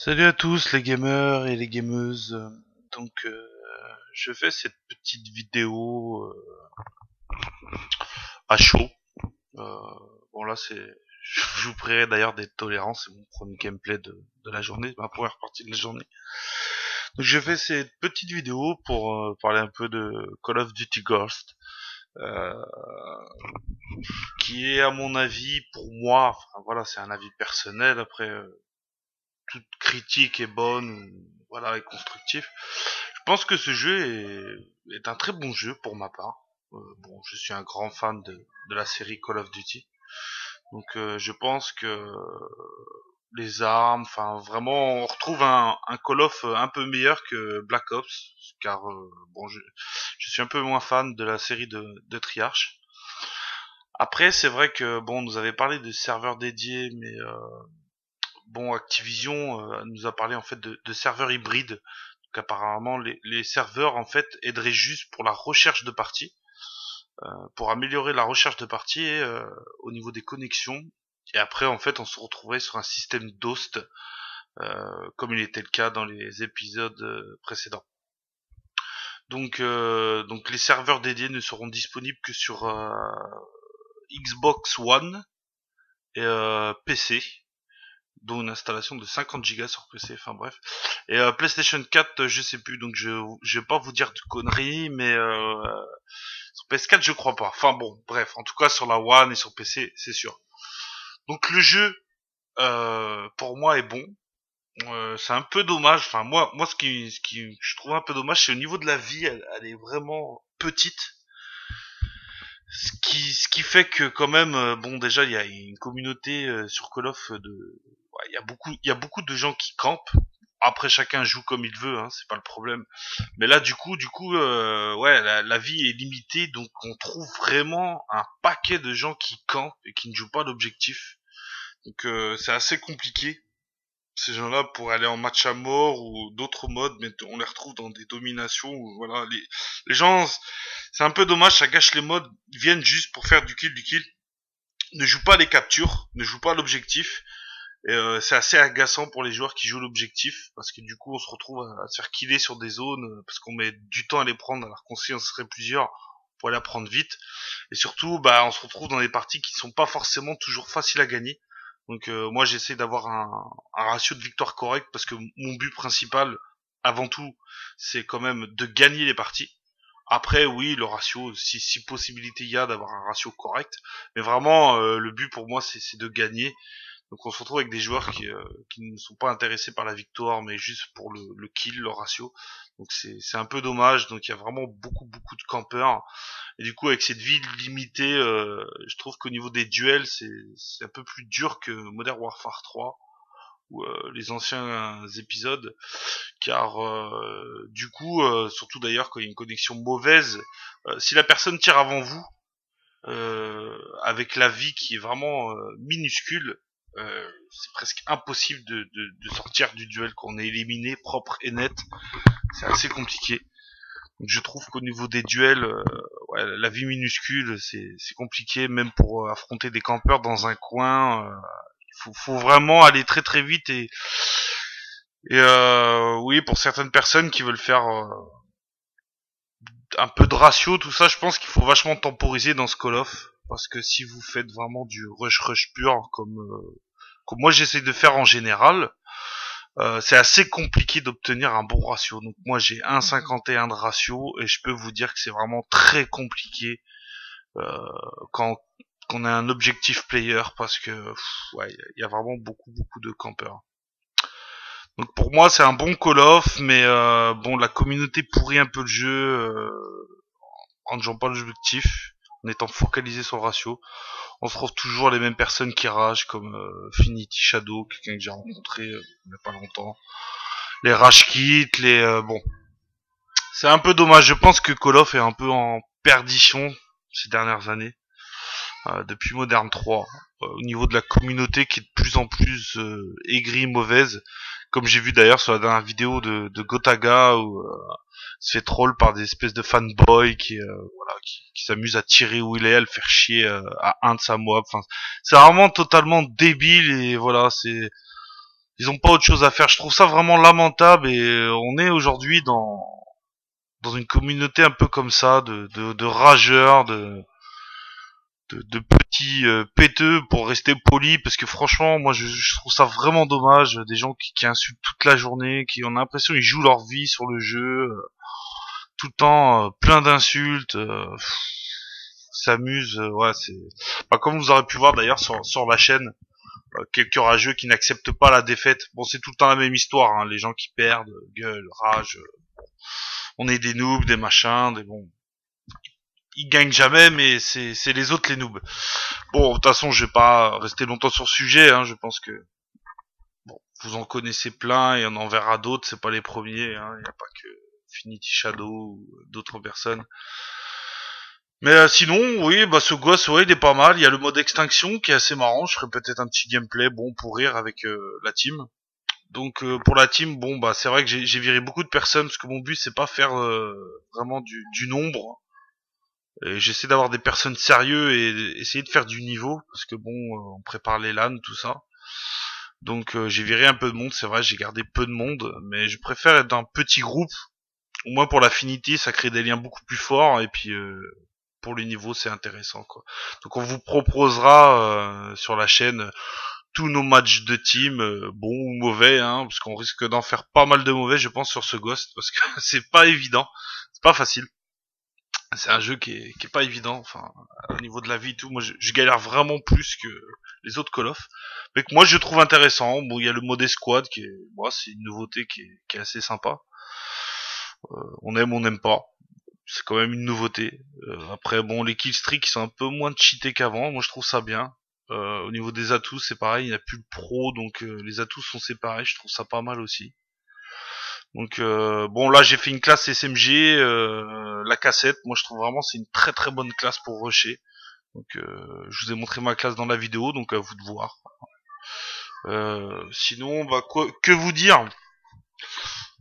Salut à tous les gamers et les gameuses. Je fais cette petite vidéo à chaud. Euh, bon là c'est, je vous prierai d'ailleurs d'être tolérants, c'est mon premier gameplay de la journée, ma première partie de la journée. Donc je fais cette petite vidéo pour parler un peu de Call of Duty Ghost, euh, qui est à mon avis pour moi, enfin voilà c'est un avis personnel. Après toute critique est bonne, voilà est constructif. Je pense que ce jeu est un très bon jeu pour ma part. Bon, je suis un grand fan de la série Call of Duty. Je pense que les armes, enfin vraiment, on retrouve un Call of un peu meilleur que Black Ops, car je suis un peu moins fan de la série de Triarch. Après, c'est vrai que bon, on nous avait parlé de serveurs dédiés, mais bon, Activision nous a parlé en fait de serveurs hybrides. Donc apparemment, les serveurs en fait aideraient juste pour la recherche de parties, pour améliorer la recherche de parties au niveau des connexions. Et après, en fait, on se retrouverait sur un système d'host, comme il était le cas dans les épisodes précédents. Donc les serveurs dédiés ne seront disponibles que sur Xbox One et PC, dont une installation de 50 Go sur PC, enfin bref. Et PlayStation 4, je sais plus, donc je vais pas vous dire de conneries, mais sur PS4, je crois pas. Enfin bon, bref, en tout cas sur la One et sur PC, c'est sûr. Donc le jeu, pour moi, est bon. C'est un peu dommage. Enfin moi, ce qui je trouve un peu dommage, c'est au niveau de la vie, elle est vraiment petite. Ce qui fait que quand même, bon déjà il y a une communauté sur Call of ouais, il y a beaucoup de gens qui campent. Après chacun joue comme il veut, hein, c'est pas le problème. Mais là du coup, ouais, la vie est limitée, donc on trouve vraiment un paquet de gens qui campent et qui ne jouent pas d'objectif. C'est assez compliqué. Ces gens-là pour aller en match à mort ou d'autres modes, mais on les retrouve dans des dominations où voilà, les gens, c'est un peu dommage, ça gâche les modes, ils viennent juste pour faire du kill, ne jouent pas les captures, ne jouent pas l'objectif, et c'est assez agaçant pour les joueurs qui jouent l'objectif, parce que du coup on se retrouve à se faire killer sur des zones, parce qu'on met du temps à les prendre, alors qu'on sait on serait plusieurs pour aller apprendre vite, et surtout bah on se retrouve dans des parties qui sont pas forcément toujours faciles à gagner. Moi j'essaie d'avoir un ratio de victoire correct, parce que mon but principal, avant tout, c'est quand même de gagner les parties. Après oui, le ratio, si possibilité il y a d'avoir un ratio correct, mais vraiment le but pour moi c'est de gagner. Donc on se retrouve avec des joueurs qui ne sont pas intéressés par la victoire, mais juste pour le kill, le ratio. Donc c'est un peu dommage. Donc il y a vraiment beaucoup de campeurs. Et du coup avec cette vie limitée, je trouve qu'au niveau des duels, c'est un peu plus dur que Modern Warfare 3 ou les anciens épisodes, car du coup, surtout d'ailleurs quand il y a une connexion mauvaise, si la personne tire avant vous, avec la vie qui est vraiment minuscule, c'est presque impossible de sortir du duel qu'on est éliminé propre et net. C'est assez compliqué. Donc je trouve qu'au niveau des duels, ouais, la vie minuscule, c'est compliqué, même pour affronter des campeurs dans un coin. Faut vraiment aller très vite et oui, pour certaines personnes qui veulent faire un peu de ratio, tout ça, je pense qu'il faut vachement temporiser dans ce Call of, parce que si vous faites vraiment du rush pur, comme moi j'essaie de faire en général, c'est assez compliqué d'obtenir un bon ratio. Donc moi j'ai 1,51 de ratio, et je peux vous dire que c'est vraiment très compliqué euh, quand qu'on a un objectif player, parce que ouais, il y a vraiment beaucoup de campeurs. Donc pour moi c'est un bon Call of, mais bon, la communauté pourrit un peu le jeu en ne jouant pas l'objectif, en étant focalisé sur le ratio. On se trouve toujours les mêmes personnes qui ragent, comme Finity Shadow, quelqu'un que j'ai rencontré il n'y a pas longtemps. Les rage kits, bon, c'est un peu dommage. Je pense que Call of est un peu en perdition ces dernières années, depuis Modern 3, au niveau de la communauté qui est de plus en plus aigrie, mauvaise, comme j'ai vu d'ailleurs sur la dernière vidéo de Gotaga, où se fait troll par des espèces de fanboys voilà, qui s'amusent à tirer où il est, à le faire chier à un de sa mob. Enfin, c'est vraiment totalement débile, et voilà, c'est Ils ont pas autre chose à faire. Je trouve ça vraiment lamentable et on est aujourd'hui dans une communauté un peu comme ça de rageurs, de petits péteux pour rester poli parce que franchement moi je trouve ça vraiment dommage des gens qui insultent toute la journée, qui ont l'impression qu'ils jouent leur vie sur le jeu, tout le temps plein d'insultes, s'amusent, ouais c'est bah, comme vous aurez pu voir d'ailleurs sur la chaîne, quelques rageux qui n'acceptent pas la défaite. Bon c'est tout le temps la même histoire, hein, les gens qui perdent, gueule, rage, on est des noobs, des machins, des bon ils gagnent jamais mais c'est les autres les noobs. Bon, de toute façon, je vais pas rester longtemps sur ce sujet. Hein. Je pense que bon, vous en connaissez plein et on en verra d'autres. C'est pas les premiers. Hein. Il n'y a pas que Infinity Shadow ou d'autres personnes. Mais sinon, oui, bah ce gosse, ouais, il est pas mal. Il y a le mode extinction qui est assez marrant. Je ferai peut-être un petit gameplay, bon, pour rire avec la team. Donc pour la team, bon, bah c'est vrai que j'ai viré beaucoup de personnes parce que mon but c'est pas faire vraiment du nombre. Et j'essaie d'avoir des personnes sérieuses et essayer de faire du niveau parce que bon, on prépare les LAN, tout ça. Donc j'ai viré un peu de monde, c'est vrai, j'ai gardé peu de monde, mais je préfère être dans un petit groupe. Au moins pour l'affinité, ça crée des liens beaucoup plus forts et puis pour le niveau, c'est intéressant quoi. Donc on vous proposera sur la chaîne tous nos matchs de team, bons ou mauvais, hein, parce qu'on risque d'en faire pas mal de mauvais, je pense, sur ce Ghost, parce que c'est pas évident, c'est pas facile. C'est un jeu qui est pas évident, enfin, au niveau de la vie et tout, moi je galère vraiment plus que les autres Call of, mais que moi je trouve intéressant. Bon, il y a le mode escouade qui est, moi c'est une nouveauté qui est assez sympa. On aime, on n'aime pas. C'est quand même une nouveauté. Après, bon, les killstreaks sont un peu moins cheatés qu'avant. Moi, je trouve ça bien. Au niveau des atouts, c'est pareil. Il n'y a plus de pro, donc les atouts sont séparés. Je trouve ça pas mal aussi. Donc bon, là, j'ai fait une classe SMG, la cassette. Moi, je trouve vraiment c'est une très très bonne classe pour rusher. Donc, je vous ai montré ma classe dans la vidéo, donc à vous de voir. Sinon, bah que vous dire?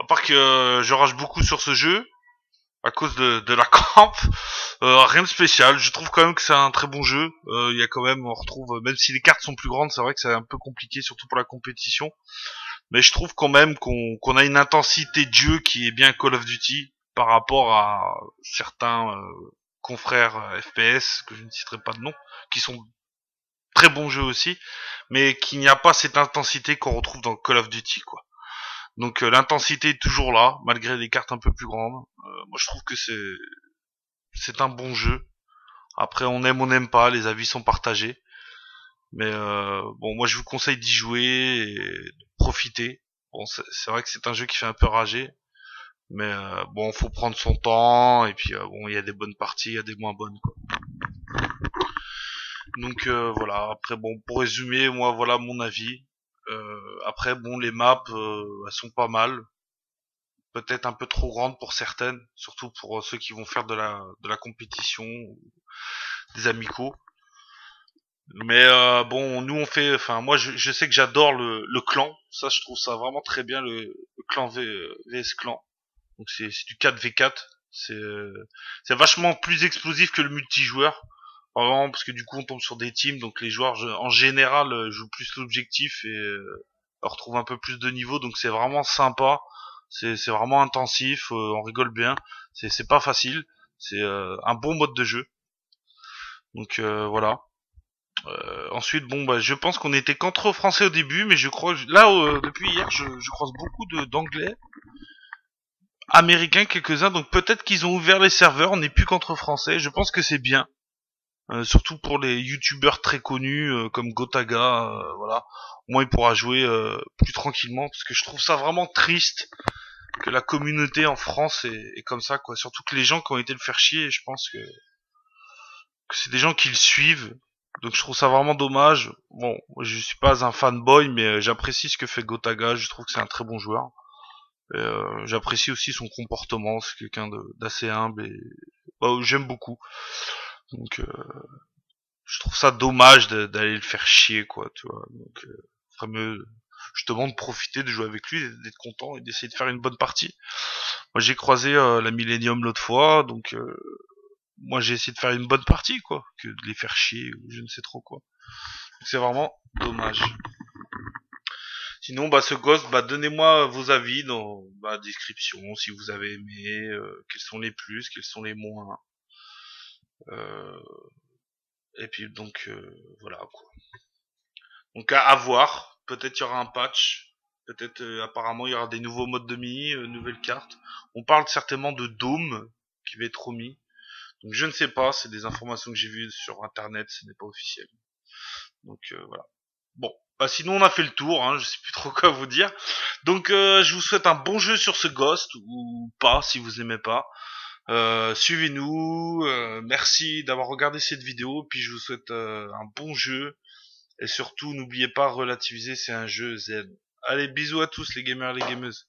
À part que je rage beaucoup sur ce jeu à cause de la camp. Rien de spécial. Je trouve quand même que c'est un très bon jeu. Il y a quand même, on retrouve, même si les cartes sont plus grandes, c'est vrai que c'est un peu compliqué, surtout pour la compétition. Mais je trouve quand même qu'on a une intensité de jeu qui est bien Call of Duty par rapport à certains confrères FPS que je ne citerai pas de nom, qui sont très bons jeux aussi, mais qu'il n'y a pas cette intensité qu'on retrouve dans Call of Duty, quoi. Donc l'intensité est toujours là, malgré les cartes un peu plus grandes. Moi je trouve que c'est un bon jeu. Après on n'aime pas, les avis sont partagés. Mais bon moi je vous conseille d'y jouer et de profiter. Bon c'est vrai que c'est un jeu qui fait un peu rager. Mais bon faut prendre son temps et puis bon il y a des bonnes parties, il y a des moins bonnes quoi. Donc voilà, après bon pour résumer, moi voilà mon avis. Après bon les maps elles sont pas mal, peut-être un peu trop grandes pour certaines, surtout pour ceux qui vont faire de la compétition, des amicaux. Mais bon, nous on fait, enfin moi je sais que j'adore le clan, ça je trouve ça vraiment très bien le clan VS clan. Donc c'est du 4v4, c'est vachement plus explosif que le multijoueur. Vraiment parce que du coup on tombe sur des teams, donc les joueurs en général jouent plus l'objectif et retrouvent un peu plus de niveau, donc c'est vraiment sympa. C'est vraiment intensif, on rigole bien. C'est pas facile, c'est un bon mode de jeu. Donc voilà. Ensuite, bon, bah, je pense qu'on était qu'entre français au début, mais je crois là depuis hier, je croise beaucoup de d'anglais, américains quelques-uns, donc peut-être qu'ils ont ouvert les serveurs. On n'est plus qu'entre français. Je pense que c'est bien, surtout pour les youtubeurs très connus comme Gotaga, voilà. Au moins, il pourra jouer plus tranquillement, parce que je trouve ça vraiment triste que la communauté en France est comme ça, quoi. Surtout que les gens qui ont été le faire chier, je pense que c'est des gens qui le suivent. Donc je trouve ça vraiment dommage. Bon, je suis pas un fanboy, mais j'apprécie ce que fait Gotaga. Je trouve que c'est un très bon joueur. J'apprécie aussi son comportement. C'est quelqu'un d'assez humble et bah, j'aime beaucoup. Donc je trouve ça dommage d'aller le faire chier, quoi. Tu vois. Donc vraiment, je te demande de profiter de jouer avec lui, d'être content et d'essayer de faire une bonne partie. Moi j'ai croisé la Millennium l'autre fois, donc moi j'ai essayé de faire une bonne partie quoi, que de les faire chier ou je ne sais trop quoi. C'est vraiment dommage. Sinon, bah, ce Ghost, bah, donnez-moi vos avis dans la description, si vous avez aimé, quels sont les plus, quels sont les moins. Euh, et puis donc voilà quoi. Donc à voir. Peut-être il y aura un patch. Peut-être apparemment il y aura des nouveaux modes de mi, nouvelles cartes. On parle certainement de Dome qui va être remis. Donc je ne sais pas, c'est des informations que j'ai vues sur internet, ce n'est pas officiel. Donc voilà. Bon, bah sinon on a fait le tour, hein, je sais plus trop quoi vous dire. Donc je vous souhaite un bon jeu sur ce Ghost ou pas si vous aimez pas. Suivez-nous, merci d'avoir regardé cette vidéo, puis je vous souhaite un bon jeu et surtout n'oubliez pas relativiser, c'est un jeu zen. Allez, bisous à tous les gamers et les gameuses.